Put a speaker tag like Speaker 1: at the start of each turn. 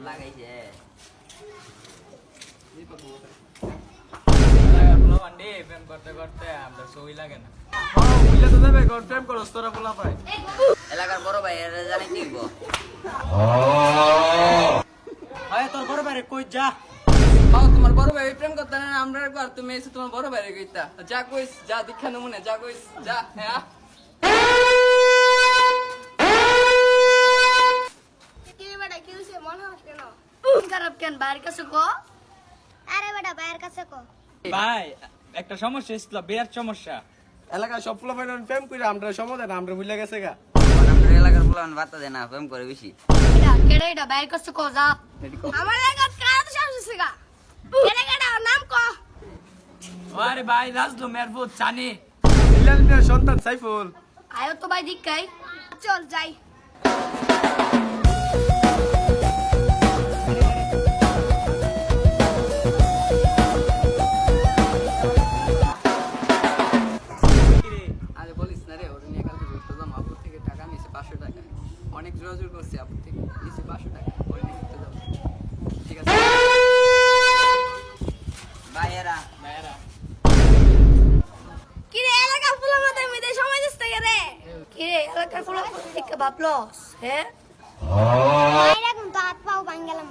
Speaker 1: লাগাইছে
Speaker 2: প্রেম করতে করতে আমরা সই লাগে না।
Speaker 1: এলাকার বড় ভাই এরা জানাই দিব
Speaker 2: তোর বড় ভাই কই যা
Speaker 3: তোমার বড় ভাই প্রেম করতে না আমরা একবার তুমি এসে তোমার বড় ভাই কইতা যা কইস যা দীক্ষা নমুনে যা কইস যা হ্যাঁ
Speaker 4: কি বেটা কি হইছে মন হাস কেন খারাপ কেন বাইরের কাছে কো আরে বেটা বাইরের কাছে কো
Speaker 2: ভাই একটা সমস্যা ছিল বিরাট সমস্যা।
Speaker 5: এলাকায় সব ফুলা ফাইন প্রেম করে আমরা সমাধান আমরা ভুলে গেছে গা
Speaker 1: আমাদের এলাকার পোলাপান বার্তা দেয় না প্রেম করে বেশি
Speaker 4: এটা কেডা এটা বাইরের কাছে কো যা আমার লাগা কার তো শাসছে গা কেডা কেডা নাম কো
Speaker 2: আরে ভাই রাজদু মেরপুর জানি
Speaker 5: ইলাল মিয়ার সন্তান সাইফুল
Speaker 4: আয়ো তো ভাই দিকাই চল যাই
Speaker 3: আরে বলিস না রে ওটা নিয়ে কালকে ঘুরতে যাবো আপুর থেকে টাকা নিয়েছে 500 টাকা অনেক জোরাজোর করছে আপুর থেকে নিয়েছে 500 টাকা ওই নিয়ে ঘুরতে যাবো ঠিক আছে
Speaker 1: ভাইয়েরা
Speaker 4: কি রে এলাকার ফুলা মাথায় মিদে সময় দিতে রে কি রে এলাকার ফুলা থেকে ভাবলস হ্যাঁ বাইরে এখন তো হাত পাও ভাঙ গেলাম